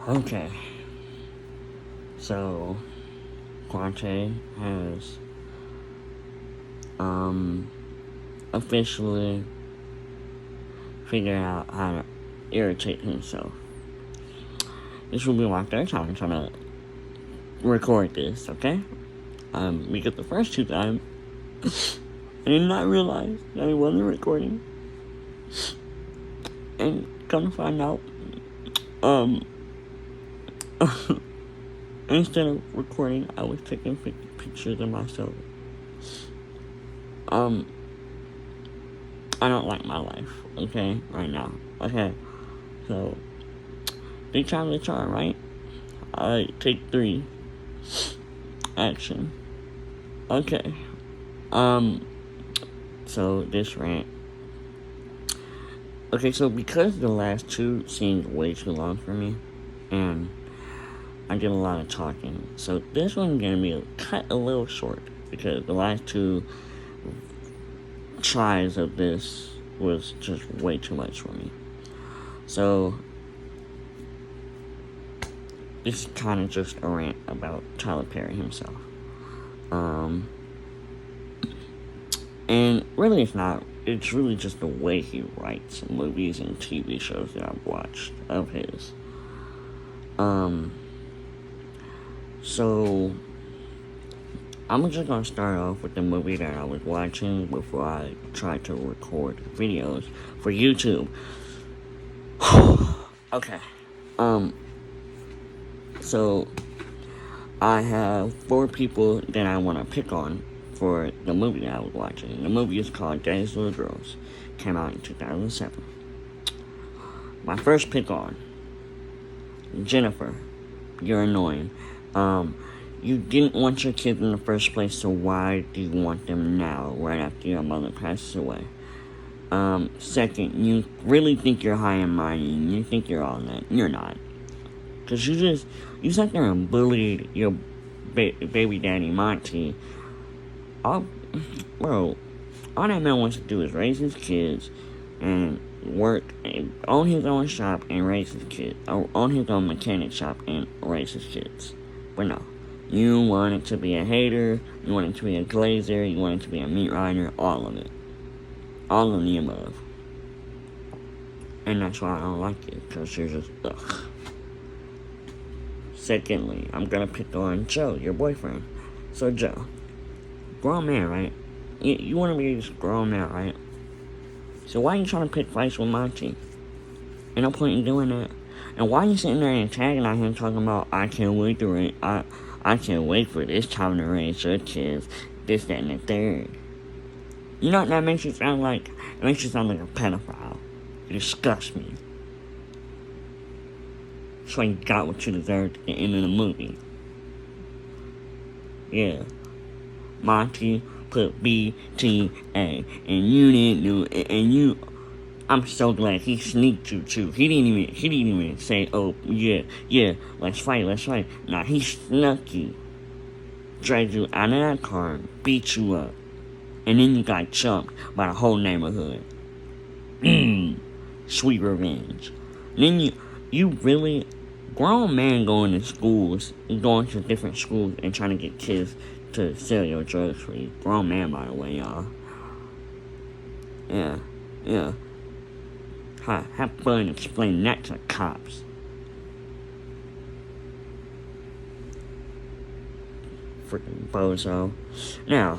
Okay, so Quante has officially figured out how to irritate himself. This will be my third time trying to record this, okay? Because the first two times, I did not realize that it wasn't recording. And come to find out, instead of recording, I was taking pictures of myself. I don't like my life, okay, right now. Okay, so, 3 times a charm, right? Alright, take 3. Action. Okay. So this rant. Okay, so because the last 2 seemed way too long for me, and I did a lot of talking, so this one's gonna be cut a little short, because the last 2 tries of this was just way too much for me. So, this is kind of just a rant about Tyler Perry himself. And really it's not. It's really just the way he writes movies and TV shows that I've watched of his. So, I'm just gonna start off with the movie that I was watching before I tried to record videos for YouTube. Okay. So, I have 4 people that I want to pick on for the movie that I was watching. The movie is called Daddy's Little Girls. Came out in 2007. My first pick on, Jennifer. You're annoying. You didn't want your kids in the first place, so why do you want them now, right after your mother passes away? Second, you really think you're high and mighty, and you think you're all that. You're not. Because you sat there and bullied your baby daddy, Monty. All that man wants to do is raise his kids and work, and own his own shop and raise his kids. Or own his own mechanic shop and raise his kids. But no. You wanted to be a hater, you wanted to be a glazer, you wanted to be a meat rider, all of it. All of the above. And that's why I don't like it, because you're just, ugh. Secondly, I'm gonna pick on Joe, your boyfriend. So Joe, grown man, right? You wanna be this grown man, right? So why are you trying to pick fights with Monty? Ain't no point in doing that. And why are you sitting there and tagging on him talking about, I can't wait for this time to raise your kids, this, that, and the third. You know what that makes you sound like? It makes you sound like a pedophile. It disgusts me. So you got what you deserved at the end of the movie. Yeah. Monty put BTA, and you didn't do it, and I'm so glad he sneaked you too. He didn't even say, oh, yeah, let's fight. Nah, he snuck you. Dragged you out of that car, beat you up. And then you got jumped by the whole neighborhood. Sweet revenge. Then you really, grown man going to schools, going to different schools and trying to get kids to sell your drugs for you. Grown man, by the way, y'all. Yeah. Have fun explaining that to cops. Freaking bozo. Now,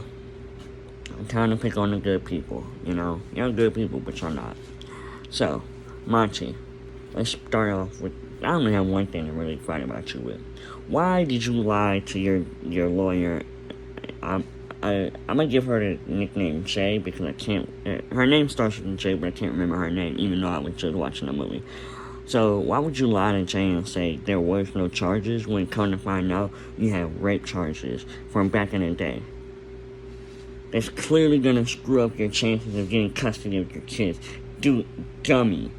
I'm trying to pick on the good people, you know? You're good people, but you're not. So, Monty, let's start off with, I only have one thing to really fight about you with. Why did you lie to your lawyer? I'm gonna give her the nickname Jay, because I can't, her name starts with J, but I can't remember her name, even though I was just watching the movie. So, why would you lie to Jay and say there was no charges, when come to find out you have rape charges from back in the day? That's clearly gonna screw up your chances of getting custody of your kids. Dummy.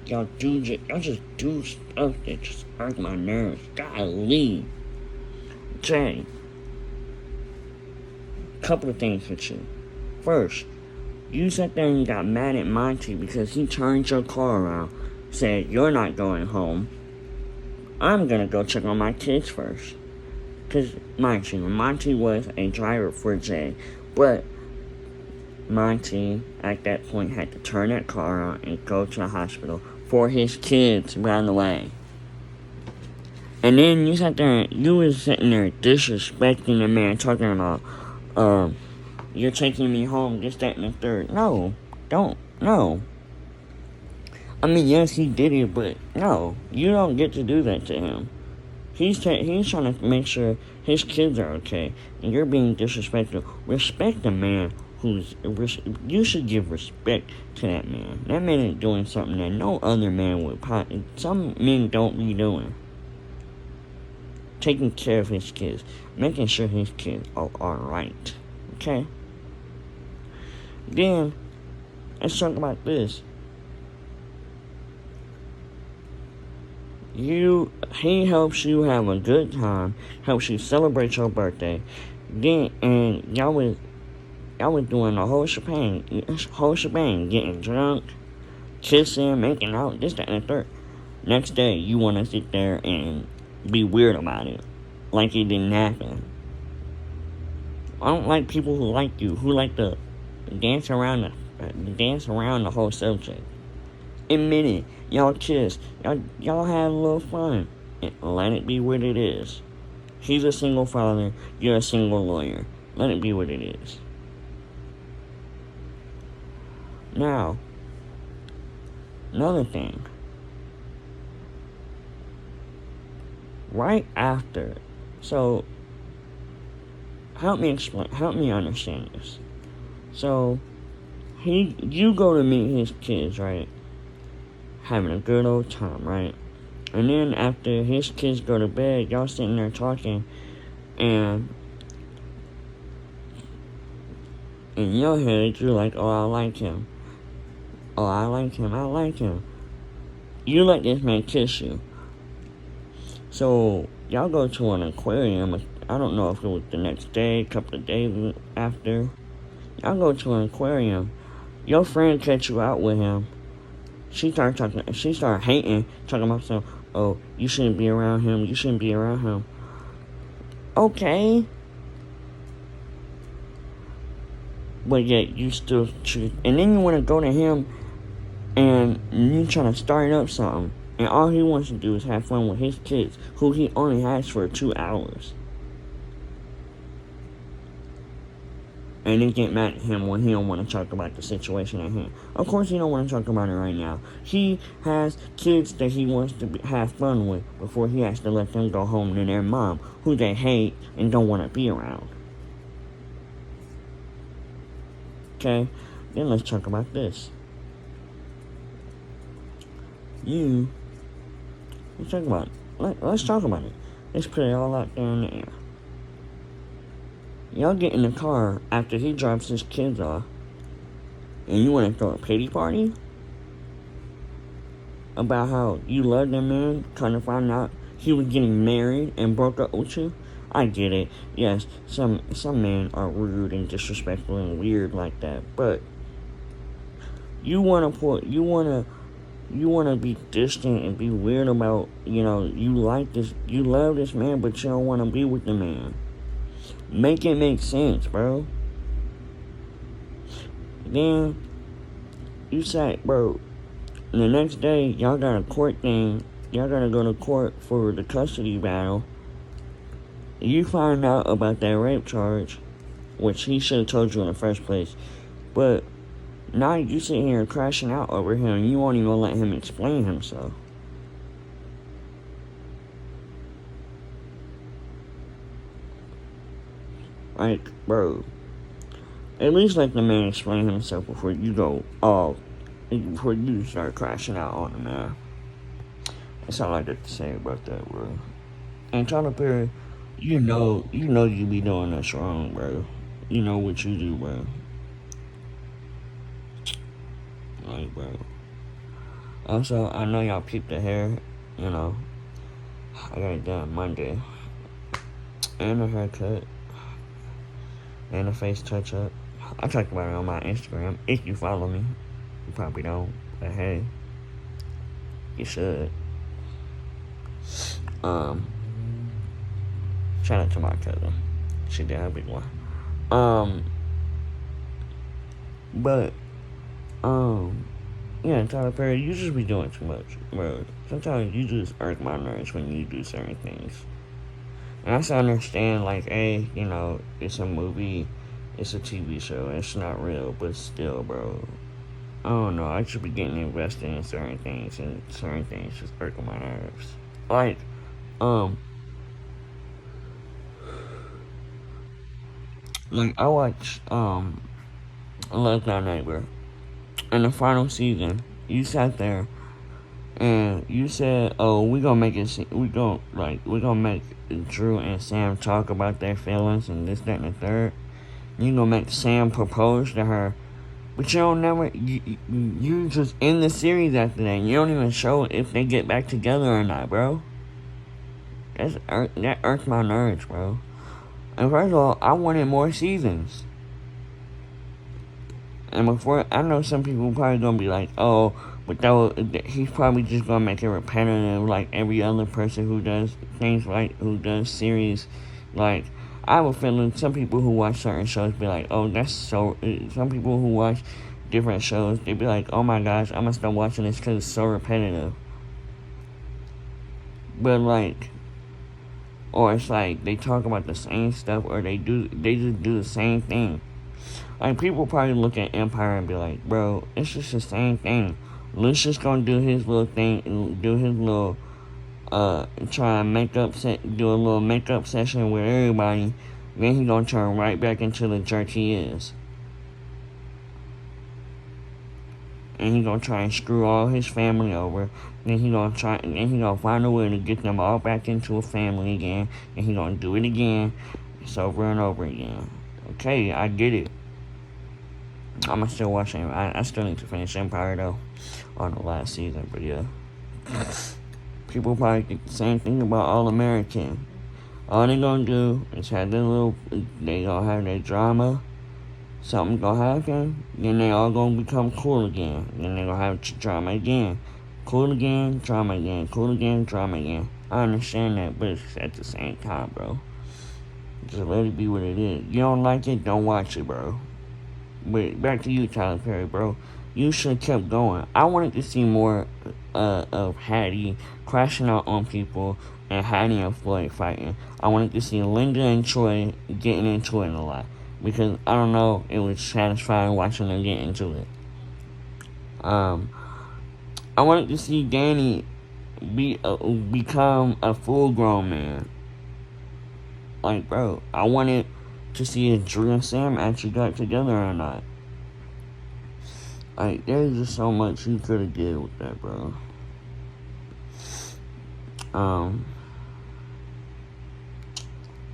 Y'all just do stuff that just hurt my nerves. Golly. Jay. Couple of things with you. First, you sat there and got mad at Monty because he turned your car around said, "You're not going home. I'm gonna go check on my kids first." Because, mind you, Monty was a driver for Jay, but Monty, at that point, had to turn that car on and go to the hospital for his kids, by the way. And then you was sitting there disrespecting the man, talking about, you're taking me home, this, that, and the third. No, don't, no. I mean, yes, he did it, but no, you don't get to do that to him. He's trying to make sure his kids are okay, and you're being disrespectful. Respect the man you should give respect to that man. That man is doing something that no other man would some men don't be doing. Taking care of his kids, making sure his kids are alright. Okay? Then, let's talk about this. He helps you have a good time, helps you celebrate your birthday. Then, and y'all was doing the whole shebang, getting drunk, kissing, making out, this, that, and the third. Next day, you want to sit there and be weird about it, like it didn't happen. I don't like people who like you, who like to dance around the whole subject. Admit it. Y'all kiss. Y'all have a little fun. Let it be what it is. He's a single father. You're a single lawyer. Let it be what it is. Now, another thing. Right after. So, help me understand this. So, you go to meet his kids, right? Having a good old time, right? And then after his kids go to bed, y'all sitting there talking, and in your head, you're like, oh, I like him. Oh, I like him. You let this man kiss you. So, y'all go to an aquarium. I don't know if it was the next day, a couple of days after. Y'all go to an aquarium. Your friend catch you out with him. She started hating, talking about some, oh, you shouldn't be around him. Okay. But yet, you still choose. And then you want to go to him, and you trying to start up something. And all he wants to do is have fun with his kids, who he only has for 2 hours. And then get mad at him when he don't want to talk about the situation at hand. Of course he don't want to talk about it right now. He has kids that he wants to have fun with before he has to let them go home to their mom, who they hate and don't want to be around. Okay? Then let's talk about this. Let's talk about it. Let's put it all out there in the air. Y'all get in the car after he drops his kids off, and you want to throw a pity party about how you love that man, kind of find out he was getting married and broke up with you. I get it. Yes, some men are rude and disrespectful and weird like that, but you wanna be distant and be weird about, you love this man, but you don't want to be with the man. Make it make sense, bro. Then, you say, bro, the next day, y'all got a court thing. Y'all gotta go to court for the custody battle. You find out about that rape charge, which he should have told you in the first place. But now you sitting here crashing out over him, and you won't even let him explain himself. Like, bro, at least let the man explain himself before you start crashing out on him, man. That's all I got to say about that, bro. And Tyler Perry, you know you be doing this wrong, bro. You know what you do, bro. Like, bro. Also, I know y'all peeped the hair, I got it done Monday. And a haircut. And a face touch-up. I talked about it on my Instagram. If you follow me. You probably don't. But hey. You should. Um, Shout out to my cousin. She did a big one. But yeah, Tyler Perry, you just be doing too much, bro. Sometimes you just irk my nerves when you do certain things. And I still understand, like, hey, it's a movie, it's a TV show, it's not real, but still, bro. I don't know, I should be getting invested in certain things, and certain things just irk my nerves. Like, I watched, Love Thy Neighbor. In the final season, you sat there and you said, "Oh, we gonna make it. We gonna make Drew and Sam talk about their feelings and this, that, and the third. You gonna make Sam propose to her, but you don't never. You just in the series after that. You don't even show if they get back together or not, bro. That irks my nerves, bro. And first of all, I wanted more seasons. And before, I know some people probably gonna be like, oh, but he's probably just gonna make it repetitive like every other person who does things who does series. Like, I have a feeling some people who watch certain shows be like, oh, that's so. Some people who watch different shows, they be like, oh my gosh, I'm gonna start watching this because it's so repetitive. But or it's like they talk about the same stuff, or they just do the same thing. Like, people probably look at Empire and be like, bro, it's just the same thing. Lucius gonna do his little thing and do his little, try and do a little makeup session with everybody. Then he gonna turn right back into the jerk he is. And he gonna try and screw all his family over. Then he gonna find a way to get them all back into a family again. And he gonna do it again. It's over and over again. Okay, I get it. I'm still watching. I still need to finish Empire though, on the last season. But yeah, people probably think the same thing about All American. All they gonna do is have they gonna have their drama. Something gonna happen. Then they all gonna become cool again. Then they gonna have drama again. Cool again, drama again. Cool again, drama again. I understand that, but it's at the same time, bro. Just let it be what it is. You don't like it, don't watch it, bro. But back to you, Tyler Perry, bro. You should have kept going. I wanted to see more of Hattie crashing out on people and Hattie and Floyd fighting. I wanted to see Linda and Troy getting into it a lot. Because, I don't know, it was satisfying watching them get into it. I wanted to see Danny become a full-grown man. Like, bro, I wanted to see if Drew and Sam actually got together or not. Like, there's just so much you could have did with that, bro.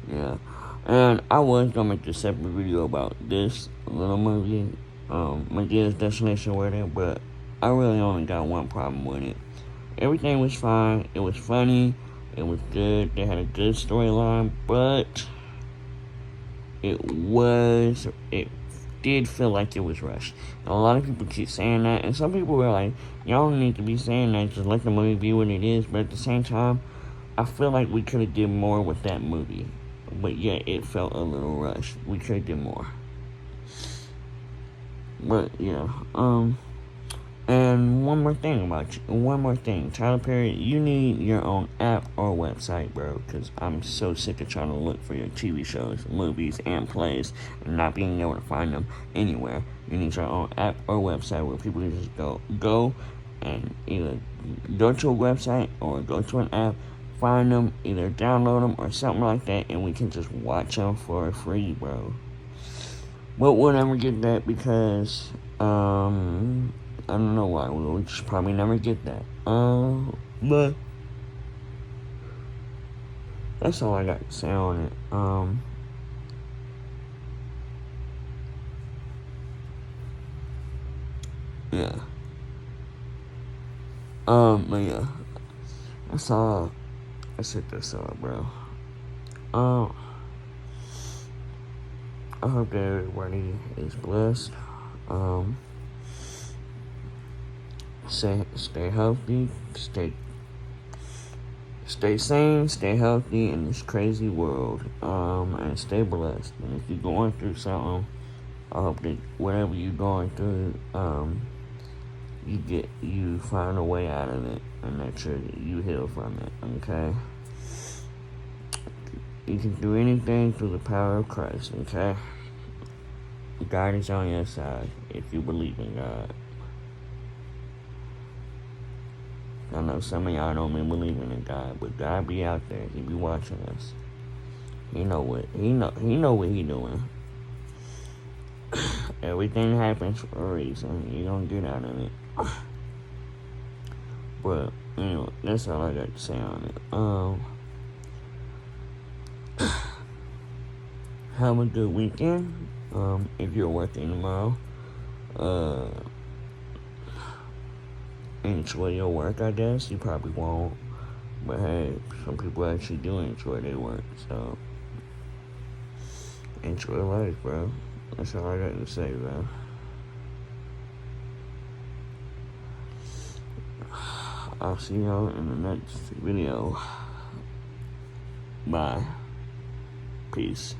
Yeah. And I was gonna make a separate video about this little movie, Medea's Destination Wedding, but I really only got one problem with it. Everything was fine. It was funny. It was good. They had a good storyline, but it did feel like it was rushed. And a lot of people keep saying that, and some people were like, y'all don't need to be saying that, just let the movie be what it is. But at the same time, I feel like we could have did more with that movie. But yeah, it felt a little rushed. We could have did more. But yeah, and one more thing, Tyler Perry, you need your own app or website, bro, because I'm so sick of trying to look for your TV shows, movies, and plays, and not being able to find them anywhere. You need your own app or website where people can just go and either go to a website or go to an app, find them, either download them or something like that, and we can just watch them for free, bro. But we'll never get that because, I don't know why. We'll just probably never get that. But that's all I got to say on it. Yeah. But yeah. That's all. Let's hit this up, bro. I hope that everybody is blessed. stay healthy, stay sane, stay healthy in this crazy world, and stay blessed. And if you're going through something, I hope that whatever you're going through, you find a way out of it, and that you heal from it. Okay. You can do anything through the power of Christ, okay? God is on your side if you believe in God. I know some of y'all don't be believing in God, but God be out there. He be watching us. He know what he doing. Everything happens for a reason. You don't get out of it. But anyway, that's all I got to say on it. Have a good weekend. If you're working tomorrow, enjoy your work, I guess. You probably won't. But hey, some people actually do enjoy their work, so enjoy life, bro. That's all I got to say, bro. I'll see y'all in the next video. Bye. Peace.